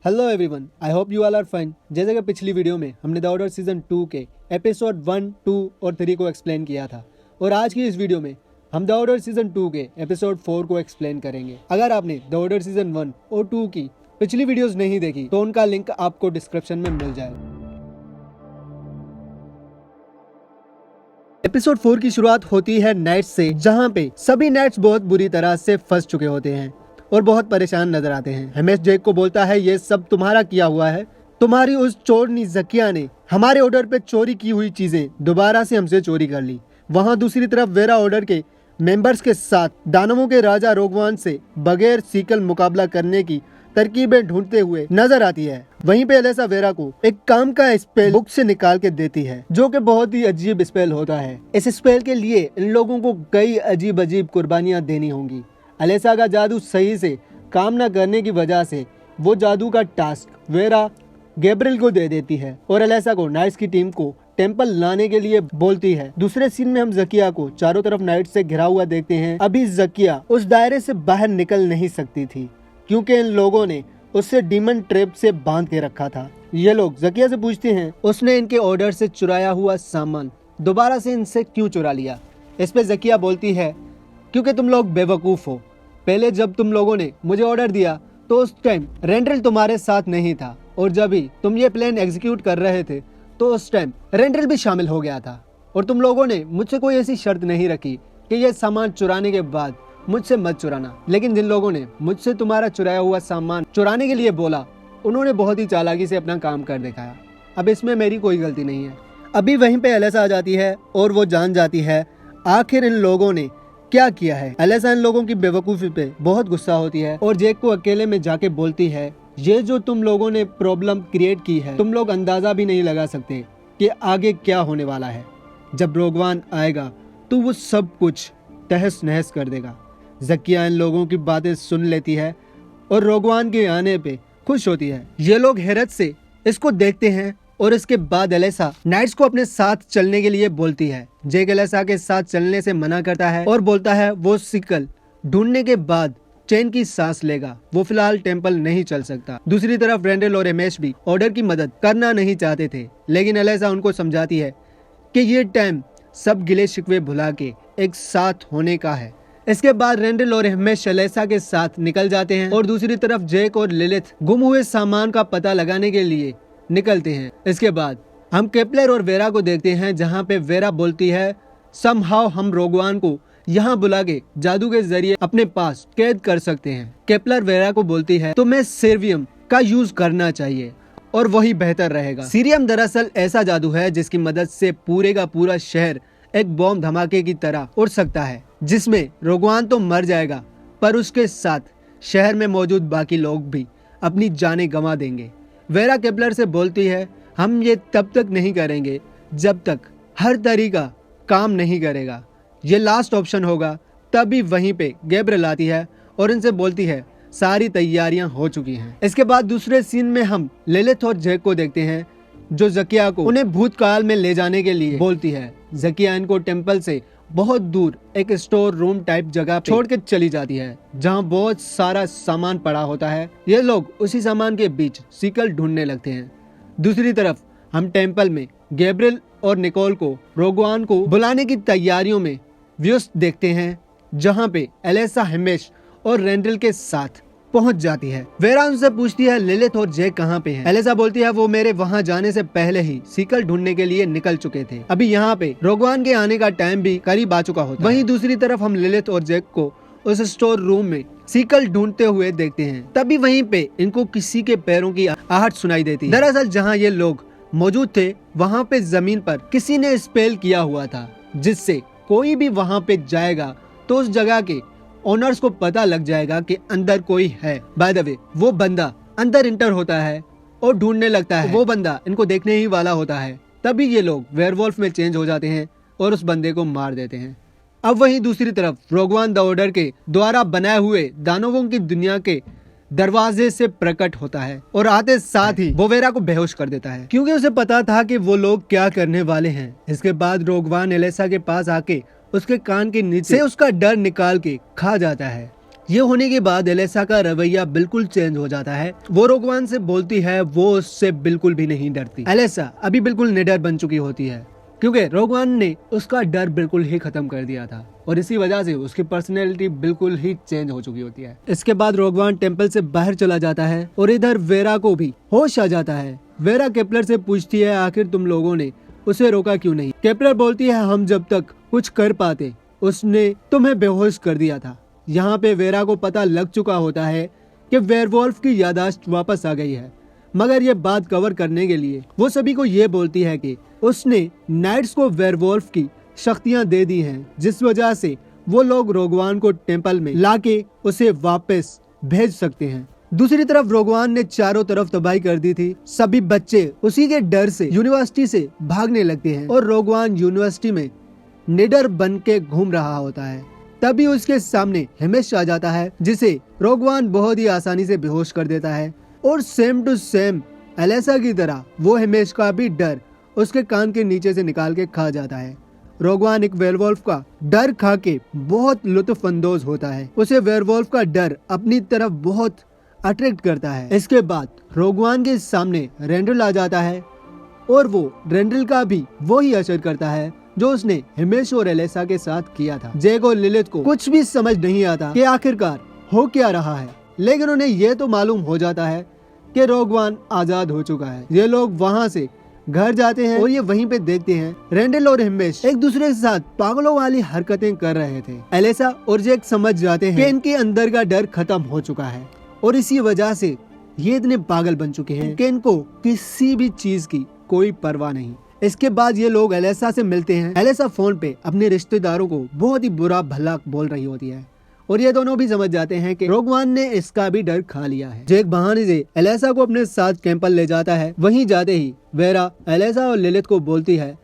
Hello everyone, I hope you all are fine. जैसे कि पिछली वीडियो में हमने द ऑर्डर सीजन 2 के एपिसोड 1, 2 और 3 को एक्सप्लेन किया था, और आज की इस वीडियो में हम द ऑर्डर सीजन 2 के एपिसोड 4 को एक्सप्लेन करेंगे। अगर आपने द ऑर्डर सीजन 1 और 2 की पिछली वीडियोस नहीं देखी तो उनका लिंक आपको डिस्क्रिप्शन में मिल जाएगा। एपिसोड 4 की शुरुआत होती है नाइट्स से, जहाँ पे सभी नाइट्स बहुत बुरी तरह से फंस चुके होते हैं और बहुत परेशान नजर आते हैं। हिमेश जेक को बोलता है ये सब तुम्हारा किया हुआ है, तुम्हारी उस चोरनी जकिया ने हमारे ऑर्डर पे चोरी की हुई चीजें दोबारा से हमसे चोरी कर ली। वहाँ दूसरी तरफ वेरा ऑर्डर के मेंबर्स के साथ दानवों के राजा रोगवान से बगैर सीकल मुकाबला करने की तरकीबें ढूंढते हुए नजर आती है। वहीं पे एलेसा वेरा को एक काम का स्पेल बुक से निकाल के देती है, जो कि बहुत ही अजीब स्पेल होता है। इस स्पेल के लिए इन लोगों को कई अजीब अजीब कुर्बानियां देनी होंगी। एलेसा का जादू सही से काम न करने की वजह से वो जादू का टास्क वेरा गैब्रियल को दे देती है और एलेसा को नाइट्स की टीम को टेंपल लाने के लिए बोलती है। दूसरे सीन में हम जकिया को चारों तरफ नाइट्स से घिरा हुआ देखते हैं। अभी जकिया उस दायरे से बाहर निकल नहीं सकती थी क्योंकि इन लोगों ने उससे डीमन ट्रैप से बांध के रखा था। ये लोग जकिया से पूछते हैं उसने इनके ऑर्डर से चुराया हुआ सामान दोबारा से इनसे क्यों चुरा लिया। इस पे जकिया बोलती है क्योंकि तुम लोग बेवकूफ हो। पहले जब तुम लोगों ने मुझे ऑर्डर दिया तो उस टाइम रेंड्रिल तुम्हारे साथ नहीं था, और जब भी तुम ये प्लान एग्जीक्यूट कर रहे थे तो उस टाइम रेंड्रिल भी शामिल हो गया था, और तुम लोगों ने मुझसे कोई ऐसी शर्त नहीं रखी कि ये सामान चुराने के बाद मुझसे मत चुराना। लेकिन जिन लोगों ने मुझसे तुम्हारा चुराया हुआ सामान चुराने के लिए बोला, उन्होंने बहुत ही चालाकी से अपना काम कर दिखाया। अब इसमें मेरी कोई गलती नहीं है। अभी वहीं पे एलेसा आ जाती है और वो जान जाती है आखिर इन लोगों ने क्या किया है। एलेसा इन लोगों की बेवकूफी पे बहुत गुस्सा होती है और जेक को अकेले में जाके बोलती है ये जो तुम लोगों ने प्रॉब्लम क्रिएट की है, तुम लोग अंदाजा भी नहीं लगा सकते कि आगे क्या होने वाला है। जब रोगवान आएगा तो वो सब कुछ तहस नहस कर देगा। जकिया इन लोगों की बातें सुन लेती है और रोगवान के आने पे खुश होती है। ये लोग हैरत से इसको देखते हैं और इसके बाद एलेसा नाइट्स को अपने साथ चलने के लिए बोलती है। जेक एलेसा के साथ चलने से मना करता है और बोलता है वो सिकल ढूंढने के बाद चैन की सांस लेगा, वो फिलहाल टेंपल नहीं चल सकता। दूसरी तरफ रेंडल और रमेश भी ऑर्डर की मदद करना नहीं चाहते थे, लेकिन एलेसा उनको समझाती है कि ये टाइम सब गिले शिकवे भुला के एक साथ होने का है। इसके बाद रेंडल और हिमेश एलेसा के साथ निकल जाते हैं और दूसरी तरफ जेक और लिलिथ गुम हुए सामान का पता लगाने के लिए निकलते हैं। इसके बाद हम केपलर और वेरा को देखते हैं, जहां पे वेरा बोलती है समहाउ हम रोगवान को यहाँ बुला के जादू के जरिए अपने पास कैद कर सकते हैं। केपलर वेरा को बोलती है तुम्हें सेर्वियम का यूज करना चाहिए और वही बेहतर रहेगा। सीरियम दरअसल ऐसा जादू है जिसकी मदद से पूरे का पूरा शहर एक बॉम्ब धमाके की तरह उड़ सकता है, जिसमें रोगवान तो मर जाएगा पर उसके साथ शहर में मौजूद बाकी लोग भी अपनी जानें गंवा देंगे। वेरा केपलर से बोलती है हम ये तब तक नहीं करेंगे जब तक हर तरीका काम नहीं करेगा, ये लास्ट ऑप्शन होगा। तभी वहीं पे गैब्रियल आती है और इनसे बोलती है सारी तैयारियां हो चुकी हैं। इसके बाद दूसरे सीन में हम लिलिथ और जेक को देखते हैं, जो जकिया को उन्हें भूतकाल में ले जाने के लिए बोलती है। जकिया इनको टेंपल से बहुत दूर एक स्टोर रूम टाइप जगह छोड़ के चली जाती है, जहां बहुत सारा सामान पड़ा होता है। ये लोग उसी सामान के बीच सीकल ढूंढने लगते हैं। दूसरी तरफ हम टेंपल में गैब्रियल और निकोल को रोगवान को बुलाने की तैयारियों में व्यस्त देखते हैं, जहां पे एलेसा हिमेश और रेंडल के साथ पहुंच जाती है। वेरा उनसे पूछती है लिलिथ और जेक कहाँ पे हैं। एलेसा बोलती है वो मेरे वहाँ जाने से पहले ही सीकल ढूंढने के लिए निकल चुके थे। अभी यहाँ पे रोगवान के आने का टाइम भी करीब आ चुका होता है। वहीं दूसरी तरफ हम लिलिथ और जेक को उस स्टोर रूम में सीकल ढूंढते हुए देखते हैं। तभी वहीं पे इनको किसी के पैरों की आहट सुनाई देती है। दरअसल जहाँ ये लोग मौजूद थे वहाँ पे जमीन पर किसी ने स्पेल किया हुआ था, जिससे कोई भी वहाँ पे जाएगा तो उस जगह के ओनर्स को पता लग जाएगा कि अंदर कोई है। बाय द वे वो बंदा अंदर इंटर होता है और ढूंढने लगता है। वो बंदा इनको देखने ही वाला होता है। तभी ये लोग वेयरवुल्फ में चेंज हो जाते हैं और उस बंदे को मार देते हैं। अब वहीं दूसरी तरफ रोगवान द ऑर्डर के द्वारा बनाए हुए दानवों की दुनिया के दरवाजे से प्रकट होता है और आते साथ ही वो वेरा को बेहोश कर देता है, क्योंकि उसे पता था कि वो लोग क्या करने वाले हैं। इसके बाद रोगवान एलेसा के पास आके उसके कान के नीचे से उसका डर निकाल के खा जाता है। ये होने के बाद एलेसा का रवैया बिल्कुल चेंज हो जाता है। वो रोगवान से बोलती है, वो उससे बिल्कुल भी नहीं डरती। एलेसा अभी बिल्कुल निडर बन चुकी होती है क्योंकि रोगवान ने उसका डर बिल्कुल ही खत्म कर दिया था और इसी वजह से उसकी पर्सनैलिटी बिल्कुल ही चेंज हो चुकी होती है। इसके बाद रोगवान टेम्पल से बाहर चला जाता है और इधर वेरा को भी होश आ जाता है। वेरा केपलर से पूछती है, आखिर तुम लोगों ने उसे रोका क्यों नहीं? केपलर बोलती है, हम जब तक कुछ कर पाते उसने तुम्हें बेहोश कर दिया था। यहाँ पे वेरा को पता लग चुका होता है कि वेयरवॉल्फ की याददाश्त वापस आ गई है, मगर ये बात कवर करने के लिए वो सभी को ये बोलती है कि उसने नाइट्स को वेयरवॉल्फ की शक्तियां दे दी हैं, जिस वजह से वो लोग रोगवान को टेम्पल में लाके उसे वापस भेज सकते हैं। दूसरी तरफ रोगवान ने चारों तरफ तबाही कर दी थी। सभी बच्चे उसी के डर से यूनिवर्सिटी से भागने लगते हैं और रोगवान यूनिवर्सिटी में निडर बन के घूम रहा होता है। तभी उसके सामने हिमेश आ जाता है, जिसे रोगवान बहुत ही आसानी से बेहोश कर देता है और सेम टू सेम एलेसा की तरह वो हिमेश का भी डर उसके कान के नीचे से निकाल के खा जाता है। रोगवान एक वेयरवॉल्फ का डर खा के बहुत लुत्फ अंदोज होता है। उसे वेयरवॉल्फ का डर अपनी तरफ बहुत अट्रैक्ट करता है। इसके बाद रोगवान के सामने रेंडल आ जाता है और वो रेंडल का भी वही असर करता है जो उसने हिमेश और एलेसा के साथ किया था। जैक और लिलिथ को कुछ भी समझ नहीं आता कि आखिरकार हो क्या रहा है, लेकिन उन्हें ये तो मालूम हो जाता है कि रोगवान आजाद हो चुका है। ये लोग वहाँ से घर जाते हैं और ये वहीं पे देखते हैं रेंडल और हिमेश एक दूसरे के साथ पागलों वाली हरकतें कर रहे थे। एलेसा और जैक समझ जाते हैं कि इनके अंदर का डर खत्म हो चुका है और इसी वजह से ये इतने पागल बन चुके हैं कि इनको किसी भी चीज की कोई परवाह नहीं। इसके बाद ये लोग एलेसा से मिलते हैं। एलेसा फोन पे अपने रिश्तेदारों को बहुत ही बुरा भला बोल रही होती है और ये दोनों भी समझ जाते हैं कि रोगवान ने इसका भी डर खा लिया है। जैक बहाने से एलेसा को अपने साथ कैंपल ले जाता है। वहीं जाते ही वेरा एलेसा और लिलिथ को बोलती है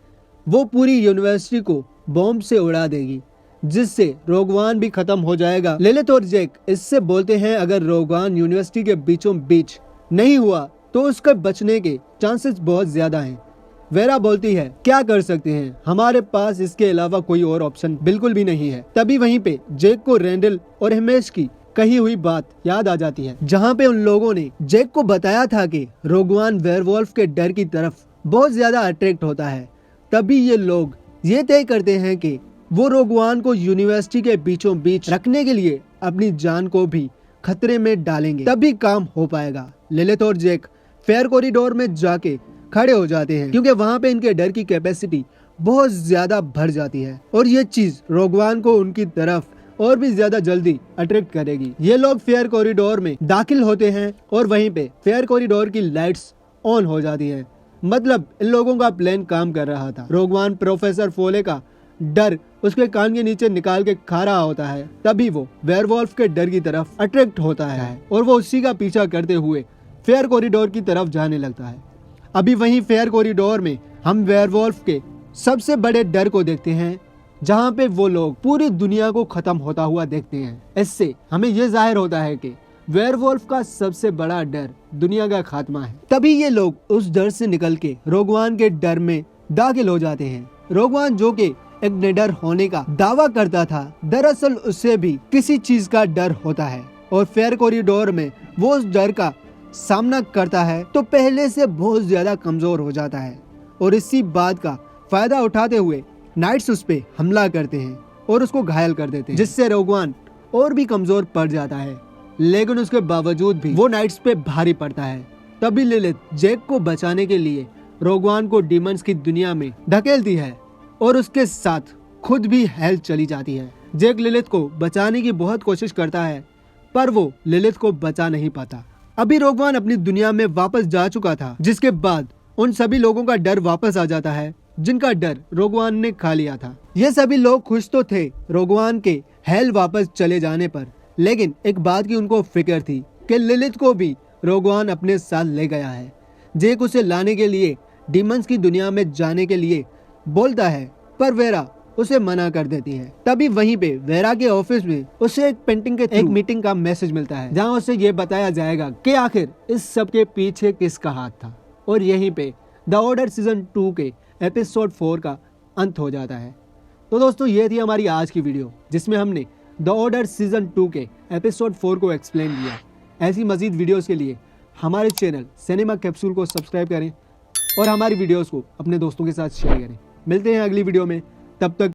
वो पूरी यूनिवर्सिटी को बॉम्ब से उड़ा देगी, जिससे रोगवान भी खत्म हो जाएगा। लिलिथ और जैक इससे बोलते हैं अगर रोगवान यूनिवर्सिटी के बीचों बीच नहीं हुआ तो उसके बचने के चांसेस बहुत ज्यादा हैं। वेरा बोलती है क्या कर सकते हैं, हमारे पास इसके अलावा कोई और ऑप्शन बिल्कुल भी नहीं है। तभी वहीं पे जैक को रेंडल और हिमेश की कही हुई बात याद आ जाती है, जहाँ पे उन लोगों ने जैक को बताया था कि रोगवान वेयरवॉल्फ के डर की तरफ बहुत ज्यादा अट्रैक्ट होता है। तभी ये लोग ये तय करते हैं कि वो रोगवान को यूनिवर्सिटी के बीचों बीच रखने के लिए अपनी जान को भी खतरे में डालेंगे, तभी काम हो पाएगा। लिलिथ और जैक फेयर कॉरिडोर में जाके खड़े हो जाते हैं क्योंकि वहाँ पे इनके डर की कैपेसिटी बहुत ज्यादा बढ़ जाती है और ये चीज रोगवान को उनकी तरफ और भी ज्यादा जल्दी अट्रैक्ट करेगी। ये लोग फेयर कॉरिडोर में दाखिल होते हैं और वहीं पे फेयर कॉरिडोर की लाइट्स ऑन हो जाती हैं। मतलब इन लोगों का प्लान काम कर रहा था। रोगवान प्रोफेसर फोले का डर उसके कान के नीचे निकाल के खा रहा होता है। तभी वो वेयरवॉल्फ के डर की तरफ अट्रैक्ट होता है और वो उसी का पीछा करते हुए फेयर कॉरिडोर की तरफ जाने लगता है। अभी वहीं फेयर कॉरिडोर में हम वेयरवॉल्फ के सबसे बड़े डर को देखते हैं, जहां पे वो लोग पूरी दुनिया को खत्म होता हुआ देखते हैं। इससे हमें ये जाहिर होता है कि वेयरवॉल्फ का सबसे बड़ा डर दुनिया का खात्मा है। तभी ये लोग उस डर से निकल के रोगवान के डर में दाखिल हो जाते हैं। रोगवान जो कि एक निडर होने का दावा करता था, दरअसल उससे भी किसी चीज का डर होता है और फेयर कॉरिडोर में वो उस डर का सामना करता है तो पहले से बहुत ज्यादा कमजोर हो जाता है और इसी बात का फायदा उठाते हुए नाइट्स उस पे हमला करते हैं और उसको घायल कर देते हैं, जिससे रोगवान और भी कमजोर पड़ जाता है। लेकिन उसके बावजूद भी वो नाइट्स पे भारी पड़ता है। तभी लिलिथ जैक को बचाने के लिए रोगवान को डीमंस की दुनिया में धकेलती है और उसके साथ खुद भी हेल्थ चली जाती है। जैक लिलिथ को बचाने की बहुत कोशिश करता है पर वो लिलिथ को बचा नहीं पाता। अभी रोगवान अपनी दुनिया में वापस जा चुका था, जिसके बाद उन सभी लोगों का डर वापस आ जाता है जिनका डर रोगवान ने खा लिया था। ये सभी लोग खुश तो थे रोगवान के हेल वापस चले जाने पर, लेकिन एक बात की उनको फिक्र थी कि लिलिथ को भी रोगवान अपने साथ ले गया है। जैक उसे लाने के लिए डीमंस की दुनिया में जाने के लिए बोलता है पर वेरा उसे मना कर देती है। तभी वहीं पे वेरा के ऑफिस में उसे एक पेंटिंग के एक मीटिंग का मैसेज मिलता है, जहां उसे ये बताया जाएगा कि आखिर इस सब के पीछे किसका हाथ था। और यहीं पे द ऑर्डर सीजन 2 के एपिसोड 4 का अंत हो जाता है। तो दोस्तों ये थी हमारी आज की वीडियो, जिसमें हमने द ऑर्डर सीजन 2 के एपिसोड 4 को एक्सप्लेन किया। ऐसी मजीद वीडियोस के लिए हमारे चैनल सिनेमा कैप्सूल को सब्सक्राइब करें और हमारी वीडियोस को अपने दोस्तों के साथ शेयर करें। मिलते हैं अगली वीडियो में, तब तक